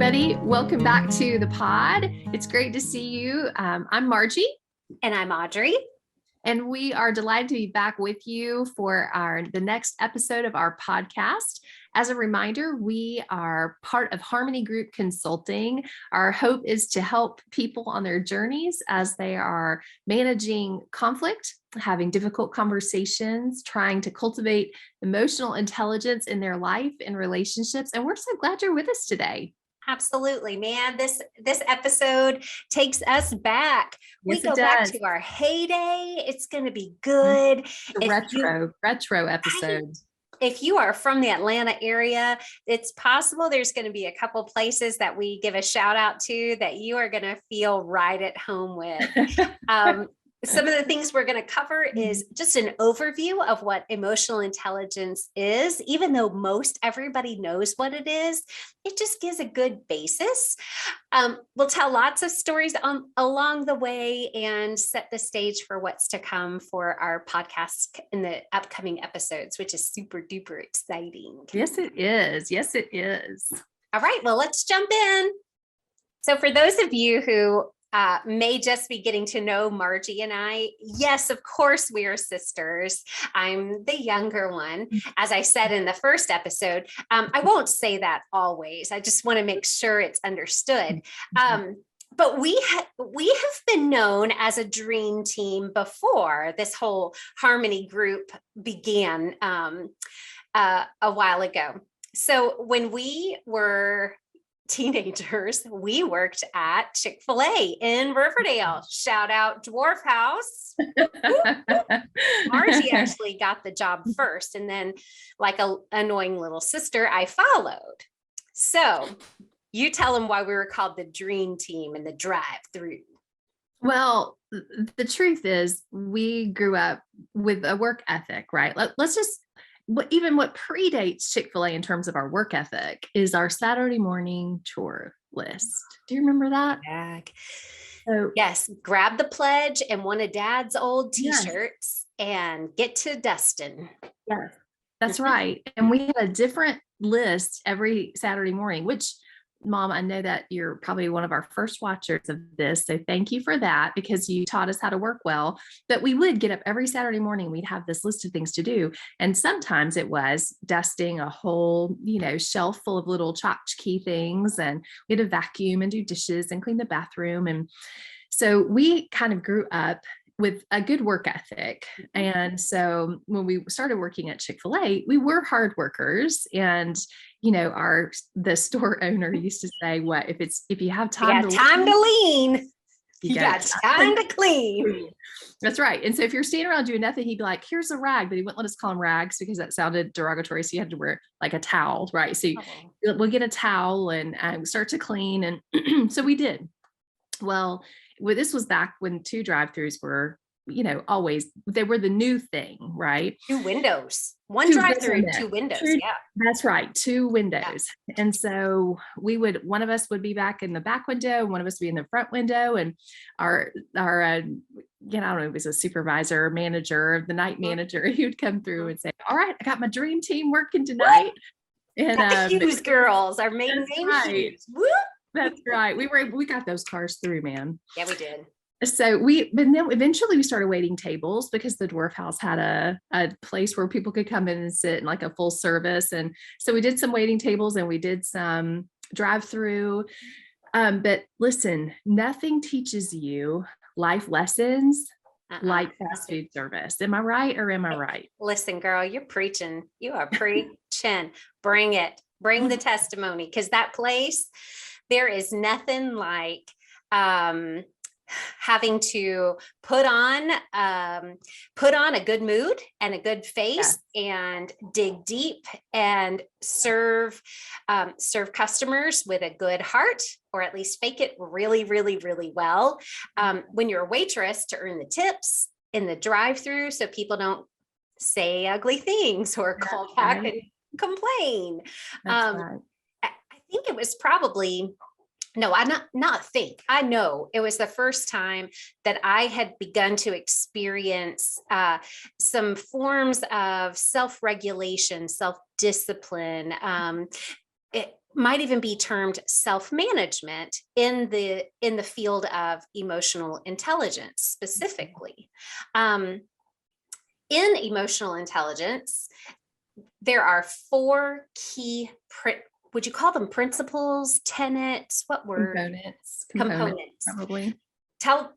everybody. Welcome back to the pod. It's great to see you. I'm Margie. And I'm Audrey. And we are delighted to be back with you for the next episode of our podcast. As a reminder, we are part of Harmony Group Consulting. Our hope is to help people on their journeys as they are managing conflict, having difficult conversations, trying to cultivate emotional intelligence in their life and relationships. And we're so glad you're with us today. Absolutely, man. This episode takes us back. Yes, we go back to our heyday. It's going to be good. Retro episode. If you are from the Atlanta area, it's possible there's going to be a couple places that we give a shout out to that you are going to feel right at home with. Some of the things we're going to cover is just an overview of what emotional intelligence is. Even though most everybody knows what it is, it just gives a good basis. We'll tell lots of stories along the way and set the stage for what's to come for our podcast in the upcoming episodes, which is super duper exciting. Yes, it is. Yes, it is. All right, well, let's jump in. So for those of you who may just be getting to know Margie and I. Yes, of course, we are sisters. I'm the younger one. As I said in the first episode, I won't say that always. I just want to make sure it's understood. But we have been known as a dream team before this whole Harmony Group began a while ago. So when we were teenagers, we worked at Chick-fil-A in Riverdale. Shout out Dwarf House. Margie actually got the job first, and then, like an annoying little sister, I followed. So you tell them why we were called the Dream Team and the Drive-Through. Well, the truth is we grew up with a work ethic, right? Let's just what predates Chick-fil-A in terms of our work ethic is our Saturday morning chore list. Do you remember that? So, yes, grab the pledge and one of Dad's old t-shirts and get to dusting. Yes, that's right. And we had a different list every Saturday morning, which, Mom, I know that you're probably one of our first watchers of this. So thank you for that, because you taught us how to work well. But we would get up every Saturday morning. We'd have this list of things to do. And sometimes it was dusting a whole, shelf full of little tchotchke things. And we had to vacuum and do dishes and clean the bathroom. And so we kind of grew up with a good work ethic. And so when we started working at Chick-fil-A, we were hard workers. And the store owner used to say, if you have time to lean, you got time to clean. That's right. And so if you're standing around doing nothing, he'd be like, here's a rag, but he wouldn't let us call them rags because that sounded derogatory. So you had to wear like a towel, right? So we'll get a towel and start to clean. And so we did. Well, this was back when 2 drive-throughs were, they were the new thing, right? 2 windows, 1 drive-through, 2 windows. Yeah, that's right. 2 windows. Yeah. And so one of us would be back in the back window, one of us would be in the front window, and our I don't know, it was a supervisor, manager, the night manager, he would come through and say, all right, I got my dream team working tonight. And Hughes girls, our main name. Right. That's right. We got those cars through, man. Yeah, we did. So but then eventually we started waiting tables because the Dwarf House had a place where people could come in and sit in like a full service. And so we did some waiting tables and we did some drive-through. But listen, nothing teaches you life lessons like fast food service. Am I right or am I right? Listen, girl, you're preaching. You are preaching. Bring it. Bring the testimony, because that place, there is nothing like having to put on a good mood and a good face and dig deep and serve customers with a good heart, or at least fake it really, really, really well. When you're a waitress, to earn the tips in the drive-through so people don't say ugly things or call back and complain. I think it was probably No, I not think. I know it was the first time that I had begun to experience some forms of self-regulation, self-discipline. might even be termed self-management in the field of emotional intelligence specifically. In emotional intelligence, there are four key, would you call them principles, tenets? What word? Components, probably.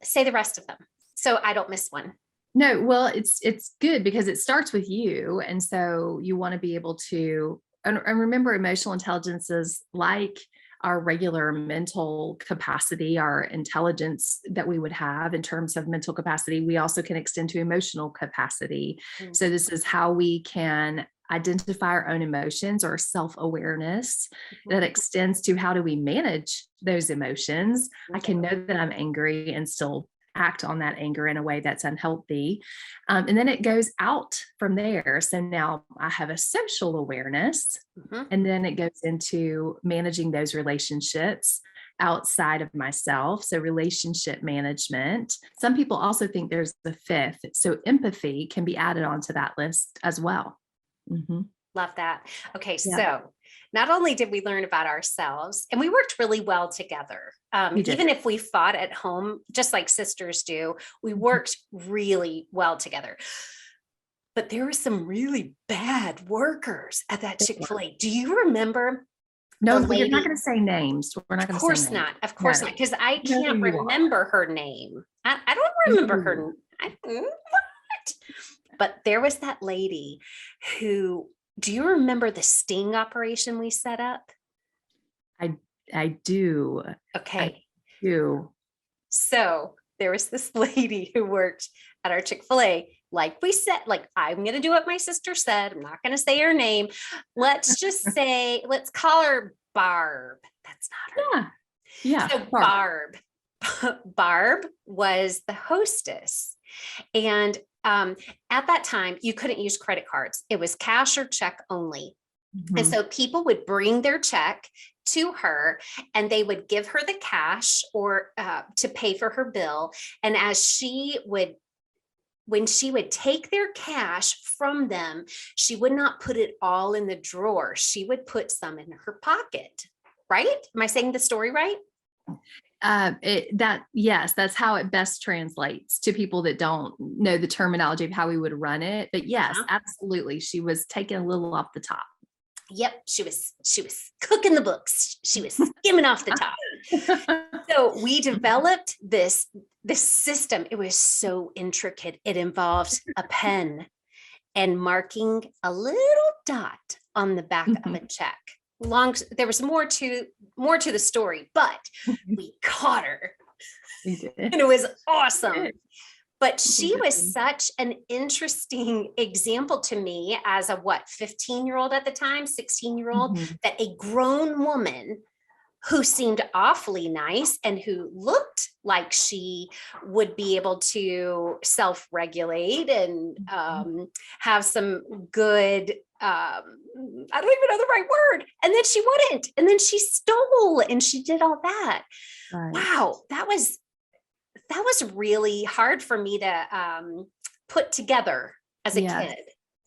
Say the rest of them so I don't miss one. No, well, it's good because it starts with you. And so you want to be able to, and remember, emotional intelligence is like our regular mental capacity, our intelligence that we would have in terms of mental capacity. We also can extend to emotional capacity. Mm-hmm. So this is how we can identify our own emotions or self-awareness that extends to how do we manage those emotions. I can know that I'm angry and still act on that anger in a way that's unhealthy. And then it goes out from there. So now I have a social awareness, and then it goes into managing those relationships outside of myself. So relationship management. Some people also think there's the fifth. So empathy can be added onto that list as well. Love that. Okay. Yeah. So not only did we learn about ourselves, and we worked really well together. Even if we fought at home, just like sisters do, we worked really well together. But there were some really bad workers at that Chick-fil-A. Do you remember? No, you're not going to say names. We're not going to say names. Of course not. Of course not. Because I can't remember her name. I don't remember her. What? But there was that lady who, do you remember the sting operation we set up? I do. Okay. I do. So there was this lady who worked at our Chick-fil-A. Like we said, like, I'm going to do what my sister said. I'm not going to say her name. Let's just say, let's call her Barb. That's not her. Yeah. So Barb was the hostess. And at that time, you couldn't use credit cards. It was cash or check only. And so people would bring their check to her and they would give her the cash or to pay for her bill. And when she would take their cash from them, she would not put it all in the drawer. She would put some in her pocket, right? Am I saying the story right? Yes, that's how it best translates to people that don't know the terminology of how we would run it. But yes, absolutely. She was taking a little off the top. Yep. She was cooking the books. She was skimming off the top. So we developed this system. It was so intricate. It involved a pen and marking a little dot on the back of a check. There was more to the story, but we caught her. We did. And it was awesome. But she was such an interesting example to me as a 15-year-old at the time, 16-year-old, that a grown woman who seemed awfully nice and who looked like she would be able to self-regulate and have some good, I don't even know the right word. And then she wouldn't. And then she stole and she did all that. Right. Wow. That was really hard for me to put together as a kid.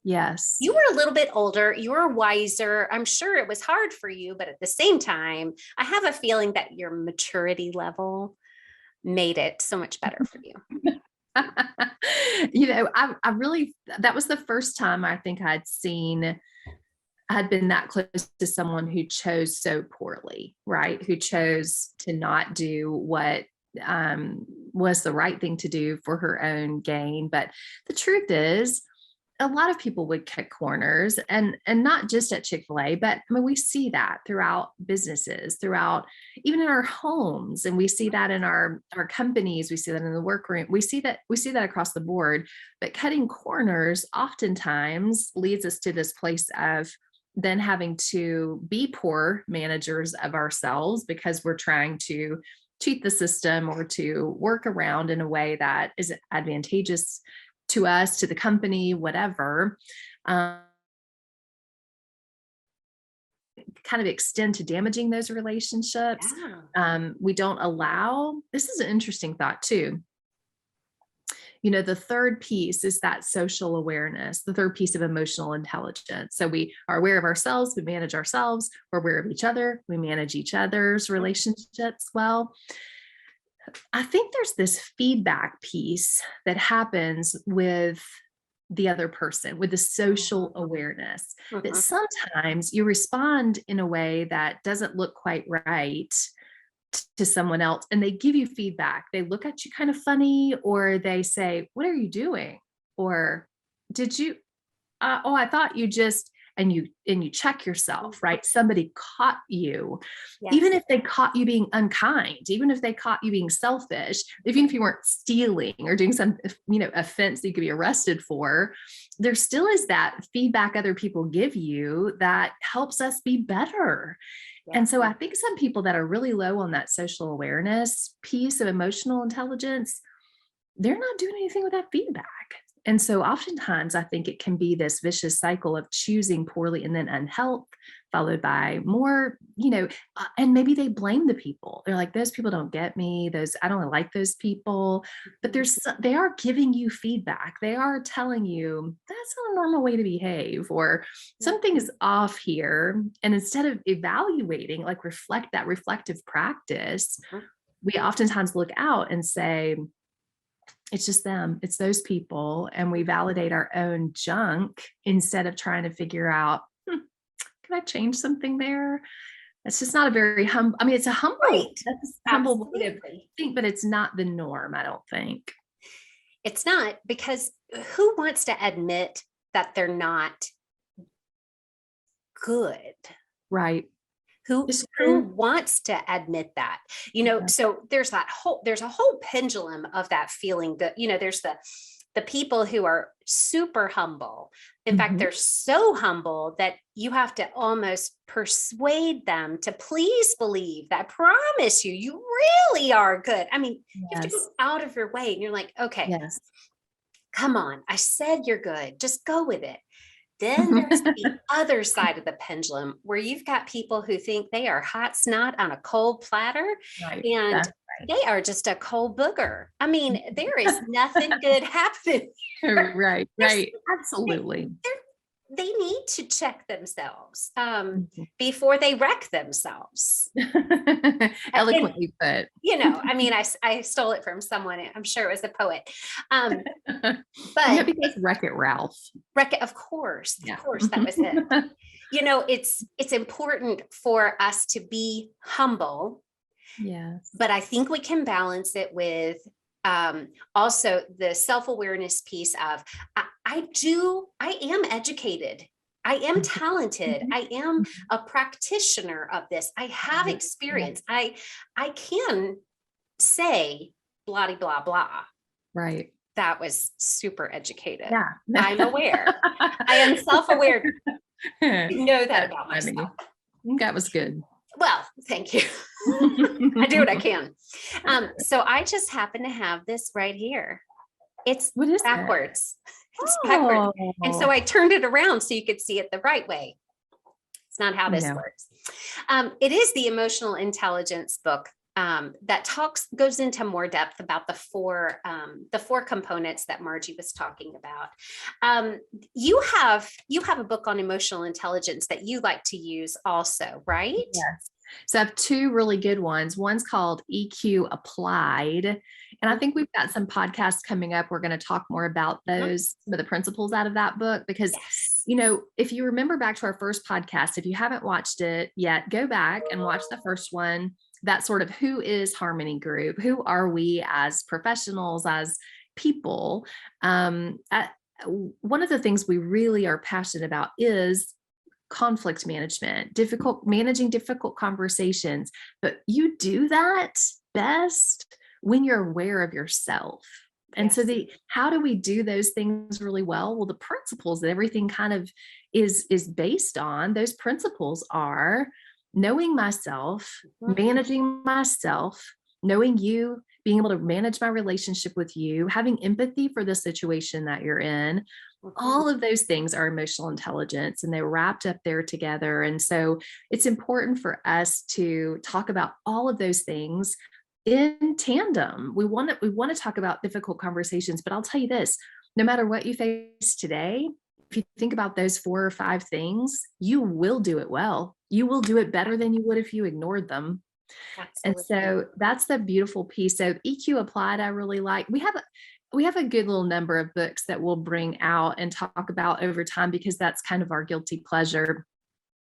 Yes. You were a little bit older. You were wiser. I'm sure it was hard for you, but at the same time, I have a feeling that your maturity level made it so much better for you. I really, that was the first time I think I had been that close to someone who chose so poorly, right? Who chose to not do what was the right thing to do for her own gain. But the truth is, a lot of people would cut corners, and not just at Chick-fil-A, but I mean, we see that throughout businesses, throughout even in our homes, and we see that in our companies, we see that in the workroom, we see that across the board. But cutting corners oftentimes leads us to this place of then having to be poor managers of ourselves because we're trying to cheat the system or to work around in a way that is advantageous to us, to the company, whatever, kind of extend to damaging those relationships. We don't allow, this is an interesting thought too. The third piece is that social awareness, the third piece of emotional intelligence. So we are aware of ourselves, we manage ourselves, we're aware of each other, we manage each other's relationships well. I think there's this feedback piece that happens with the other person, with the social awareness, that Mhm. sometimes you respond in a way that doesn't look quite right to someone else, and they give you feedback. They look at you kind of funny, or they say, "What are you doing?" Or, "Did you oh, I thought you just," and you check yourself, right? Somebody caught you. Even Yes. if they caught you being unkind, even if they caught you being selfish, even if you weren't stealing or doing some, offense that you could be arrested for, there still is that feedback other people give you that helps us be better. And Yes. so I think some people that are really low on that social awareness piece of emotional intelligence, they're not doing anything with that feedback. And so oftentimes I think it can be this vicious cycle of choosing poorly and then unhealth, followed by more, and maybe they blame the people. They're like, those people don't get me. I don't like those people. But Mhm. they are giving you feedback. They are telling you that's not a normal way to behave, or something is off here. And instead of evaluating, like that reflective practice, Mhm. we oftentimes look out and say, it's just them, it's those people. And we validate our own junk instead of trying to figure out, can I change something there? It's just not a very humble, I mean, it's a humble, Right. that's a humble way to Absolutely. think, but it's not the norm, I don't think. It's not, because who wants to admit that they're not good? Right. who It's who true. wants to admit that? Yeah. So there's a whole pendulum of that feeling, that there's the people who are super humble. In fact, Mhm. they're so humble that you have to almost persuade them to please believe that, I promise you really are good. I mean, you have to go Yes. out of your way, and you're like, okay, Yes. come on, I said you're good, just go with it. Then there's the other side of the pendulum, where you've got people who think they are hot snot on a cold platter, Right. and That's they are just a cold booger. I mean, there is nothing good happening. right. There's, Right. Absolutely. they're, they need to check themselves Mhm. before they wreck themselves. And, Eloquently put. I mean, I stole it from someone. I'm sure it was a poet. Um, I but hope you guys wreck it, Ralph. of Yeah. course, that was it. It's important for us to be humble, Yes. but I think we can balance it with also the self-awareness piece of, I am educated, I am Mhm. talented, Mhm. I am Mhm. a practitioner of this, I have Right. Yeah. experience, I can say blah blah blah. Right. That was super educated. Yeah. I'm aware. I am self-aware. I know that That's about myself. funny. That was good. Well, thank you. I do what I can. So I just happen to have this right here. It's What is it? backwards. It's backwards. And so Oh, I turned it around so you could see it the right way. It's not how this no. works. It is the emotional intelligence book that goes into more depth about the four components that Margie was talking about. Um, you have a book on emotional intelligence that you like to use also, right? Yes. So I have two really good ones. One's called EQ Applied. And I think we've got some podcasts coming up. We're going to talk more about Mhm. those, some of the principles out of that book, because, Yes. if you remember back to our first podcast, if you haven't watched it yet, go back and watch the first one. That sort of, who is Harmony Group? Who are we as professionals, as people? One of the things we really are passionate about is conflict management, managing difficult conversations. But you do that best when you're aware of yourself. And so Yes. how do we do those things really well? Well, the principles that everything kind of is based on, those principles are knowing myself, Mhm. managing myself, knowing you, being able to manage my relationship with you, having empathy for the situation that you're in. Mhm. All of those things are emotional intelligence, and they're wrapped up there together. And so it's important for us to talk about all of those things in tandem. We want to talk about difficult conversations, but I'll tell you this, no matter what you face today, if you think about those 4 or 5 things, you will do it well. You will do it better than you would if you ignored them. And Absolutely. so that's the beautiful piece. So EQ Applied, I really like. We have a good little number of books that we'll bring out and talk about over time, because that's kind of our guilty pleasure.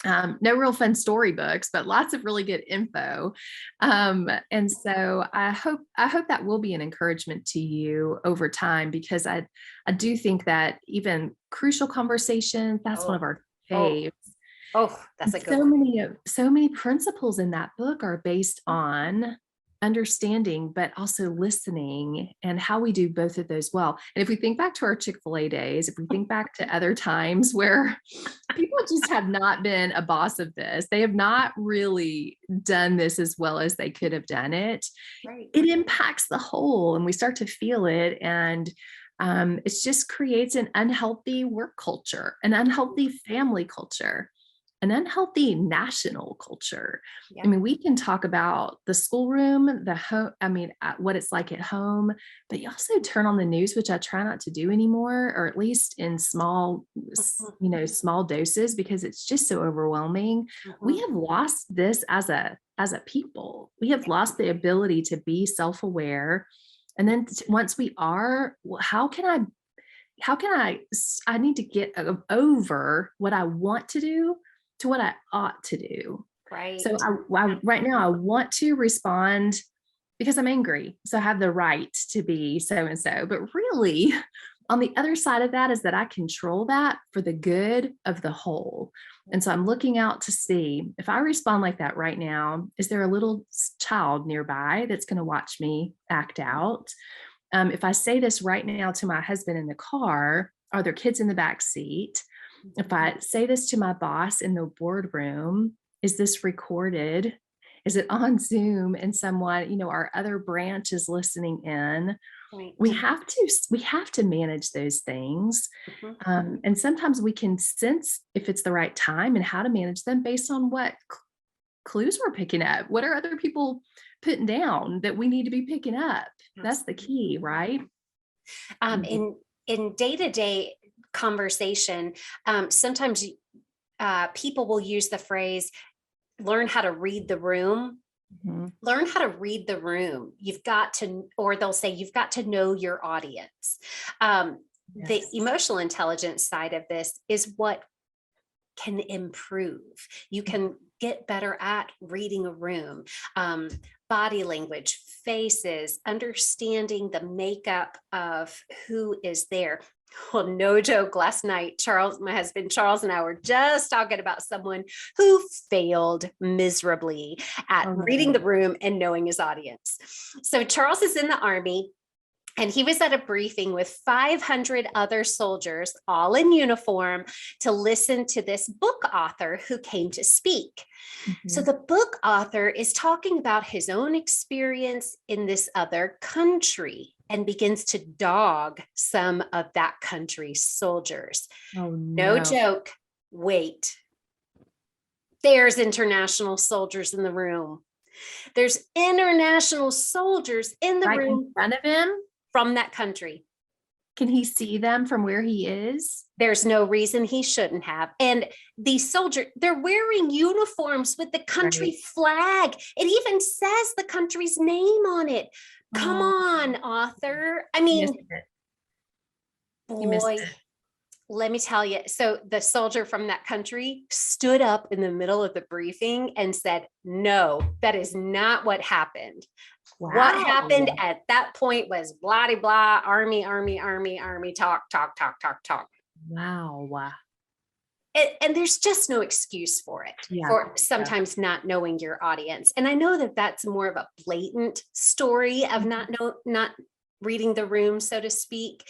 No real fun storybooks, but lots of really good info. And so I hope that will be an encouragement to you over time, because I do think that even crucial conversations, that's one of Oh, our oh, faves. that's a good So one. many principles in that book are based on understanding, but also listening, and how we do both of those well. And if we think back to our Chick-fil-A days, if we think back to other times where people just have not been a boss of this, they have not really done this as well as they could have done it. Right. It impacts the whole, and we start to feel it. And it just creates an unhealthy work culture, an unhealthy family culture, an unhealthy national culture. Yeah. I mean, we can talk about the schoolroom, the home, what it's like at home, but you also turn on the news, which I try not to do anymore, or at least in small, small doses, because it's just so overwhelming. We have lost this as a people. We have lost the ability to be self-aware. And then once we are, well, how can I need to get over what I want to do to what I ought to do. Right. So right now I want to respond because I'm angry. So I have the right to be so and so. But really, on the other side of that is that I control that for the good of the whole. And so I'm looking out to see, if I respond like that right now, is there a little child nearby that's going to watch me act out? If I say this right now to my husband in the car, are there kids in the back seat? If I say this to my boss in the boardroom, is this recorded? Is it on Zoom and someone, our other branch is listening in? Right. We have to manage those things. And sometimes we can sense if it's the right time and how to manage them based on what clues we're picking up. What are other people putting down that we need to be picking up? That's the key, right? In day-to-day conversation, sometimes people will use the phrase, learn how to read the room. Learn how to read the room. You've got to, or they'll say, you've got to know your audience. The emotional intelligence side of this is what can improve. You can get better at reading a room, body language, faces, understanding the makeup of who is there. Well, no joke, last night, my husband Charles, and I were just talking about someone who failed miserably at reading the room and knowing his audience. So Charles is in the Army, and he was at a briefing with 500 other soldiers, all in uniform, to listen to this book author who came to speak. So the book author is talking about his own experience in this other country and begins to dog some of that country's soldiers. Oh, no joke. Wait. There's international soldiers in the room. There's international soldiers in the room in front of him from that country. Can he see them from where he is? There's no reason he shouldn't have. And these soldiers, they're wearing uniforms with the country flag. It even says the country's name on it. Come on, author. I mean, boy, let me tell you. So the soldier from that country stood up in the middle of the briefing and said, no, that is not what happened. Wow. What happened at that point was blah, blah, blah, army, talk. Wow. And there's just no excuse for it, for sometimes not knowing your audience. And I know that that's more of a blatant story of not reading the room, so to speak.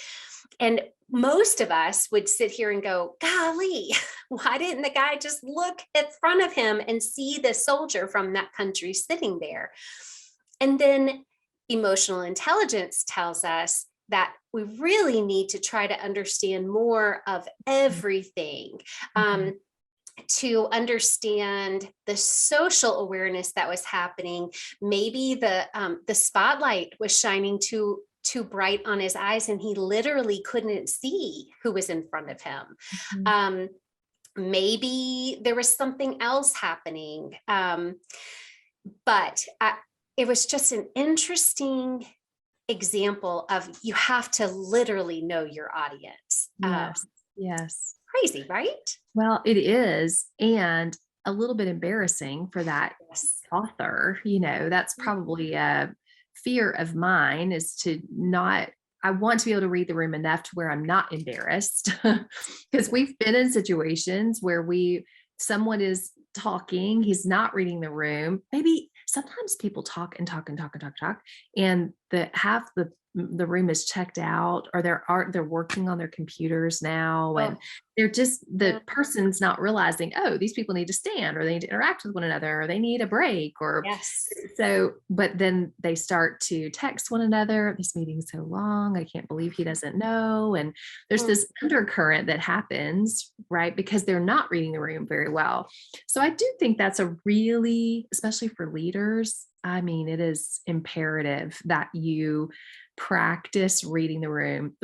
And most of us would sit here and go, golly, why didn't the guy just look in front of him and see the soldier from that country sitting there? And then emotional intelligence tells us that we really need to try to understand more of everything. to understand the social awareness that was happening. Maybe the spotlight was shining too bright on his eyes, and he literally couldn't see who was in front of him. Mhm. Maybe there was something else happening. But it was just an interesting example of, you have to literally know your audience. Yes. Yes. Crazy, right? Well, it is. And a little bit embarrassing for that Yes. author. That's probably a fear of mine, is to not, I want to be able to read the room enough to where I'm not embarrassed. Because we've been in situations where someone is talking, he's not reading the room. Maybe sometimes people talk and talk and talk and talk and talk, and the half the room is checked out, or they're working on their computers now, and Oh, they're just, yeah. the person's not realizing, oh, these people need to stand, or they need to interact with one another, or they need a break, or Yes. so. But then they start to text one another, this meeting's so long, I can't believe he doesn't know. And there's Mm. this undercurrent that happens, right? Because they're not reading the room very well. So I do think that's a really, especially for leaders, I mean, it is imperative that you practice reading the room.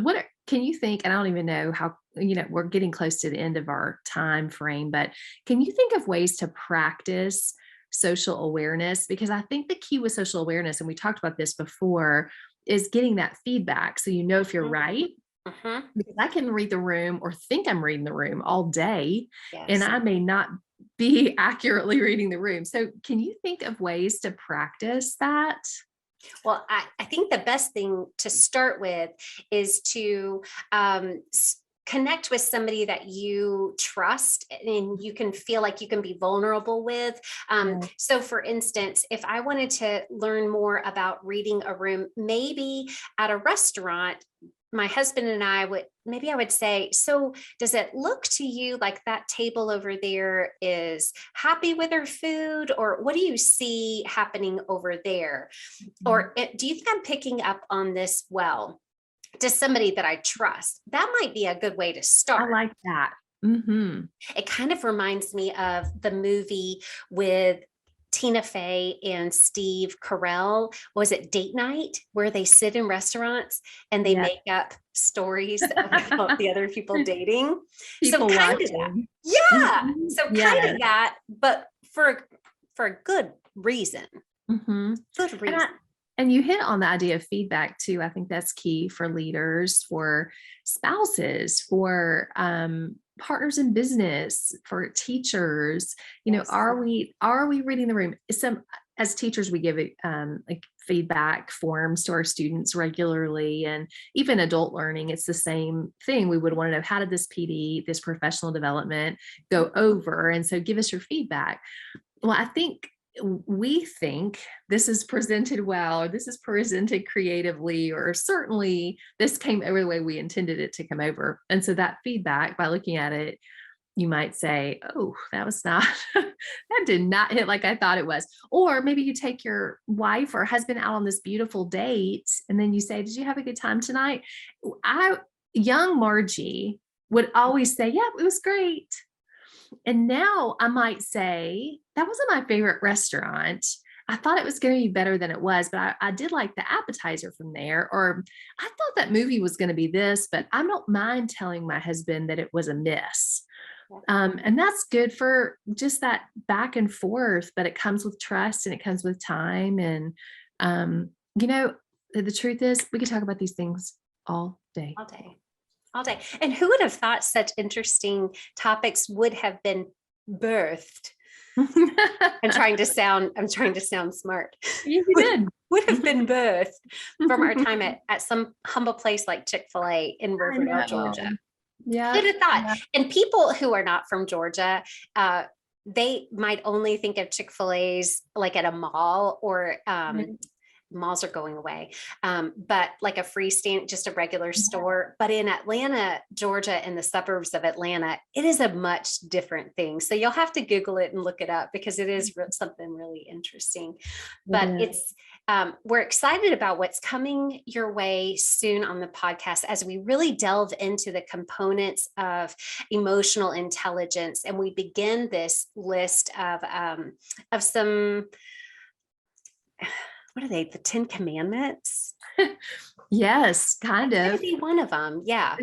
Can you think, and I don't even know how, we're getting close to the end of our time frame, but can you think of ways to practice social awareness? Because I think the key with social awareness, and we talked about this before, is getting that feedback. So if you're Mhm. right, Mhm. because I can read the room or think I'm reading the room all day, and Yes. I may not be accurately reading the room. So can you think of ways to practice that? Well, I think the best thing to start with is to connect with somebody that you trust and you can feel like you can be vulnerable with. Yeah. So, for instance, if I wanted to learn more about reading a room, maybe at a restaurant, my husband and I would say, so does it look to you like that table over there is happy with their food? Or what do you see happening over there? Mhm. Or do you think I'm picking up on this well? To somebody that I trust. That might be a good way to I start. like that. Hmm. It kind of reminds me of the movie with Tina Fey and Steve Carell. Was it Date Night, where they sit in restaurants and they Yeah. make up stories about the other people dating? So People kind of that. watching. Yeah. Mhm. So kind Yes. of that, but for a good reason. Hmm. Good And reason. you hit on the idea of feedback too. I think that's key for leaders, for spouses, for partners in business, for teachers. Yes. Are we reading the room? As teachers, we give it like feedback forms to our students regularly, and even adult learning, it's the same thing. We would want to know, how did this PD, this professional development, go over? And so give us your feedback. Well, I think we think this is presented well, or this is presented creatively, or certainly this came over the way we intended it to come over. And so that feedback, by looking at it, you might say, oh, that was not, that did not hit like I thought it was. Or maybe you take your wife or husband out on this beautiful date, and then you say, did you have a good time tonight? Young Margie would always say, yeah, it was great. And now I might say, that wasn't my favorite restaurant. I thought it was going to be better than it was, but I did like the appetizer from there. Or I thought that movie was going to be this, but I don't mind telling my husband that it was a miss. And that's good for just that back and forth, but it comes with trust and it comes with time. And, um, you know, the truth is, we could talk about these things all day. All day. All day. And who would have thought such interesting topics would have been birthed? I'm trying to sound smart. You Would, did. would have been birthed from our time at some humble place like Chick-fil-A in I Riverdale, Georgia. know. Yeah. Who'd have thought? And people who are not from Georgia, they might only think of Chick-fil-A's like at a mall, or malls are going away, but like a freestanding, just a regular store. But in Atlanta, Georgia, in the suburbs of Atlanta, it is a much different thing. So you'll have to Google it and look it up, because it is something really interesting. It But is. we're excited about what's coming your way soon on the podcast as we really delve into the components of emotional intelligence, and we begin this list of some, what are they? The 10 Commandments? Yes, kind That's of. going to be one of them. Yeah.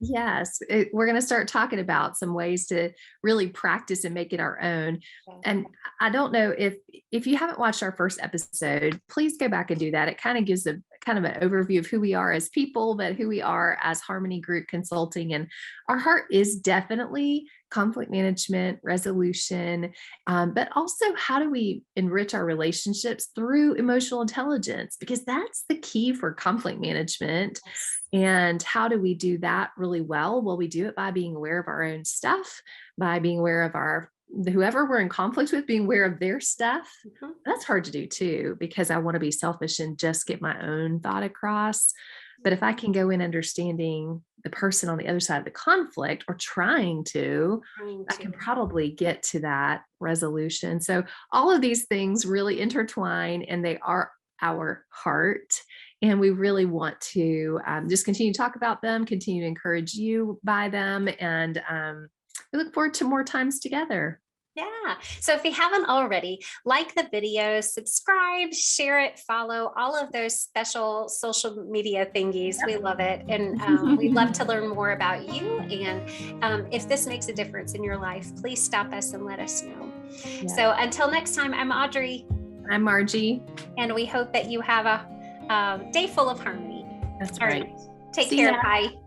Yes, we're going to start talking about some ways to really practice and make it our own. And I don't know if you haven't watched our first episode, please go back and do that. It kind of gives a kind of an overview of who we are as people, but who we are as Harmony Group Consulting. And our heart is definitely conflict management, resolution, but also how do we enrich our relationships through emotional intelligence? Because that's the key for conflict management. And how do we do that really well? Well, we do it by being aware of our own stuff, by being aware of whoever we're in conflict with, being aware of their stuff. Mhm. That's hard to do too, because I want to be selfish and just get my own thought across. But if I can go in understanding the person on the other side of the conflict, or trying to, I can probably get to that resolution. So all of these things really intertwine, and they are our heart. And we really want to just continue to talk about them, continue to encourage you by them. And we look forward to more times together. Yeah. So if you haven't already, like the video, subscribe, share it, follow all of those special social media thingies. Yep. We love it. And we'd love to learn more about you. And if this makes a difference in your life, please stop us and let us know. Yeah. So until next time, I'm Audrey. I'm Margie. And we hope that you have a day full of harmony. That's All right. Take See care. ya. Bye.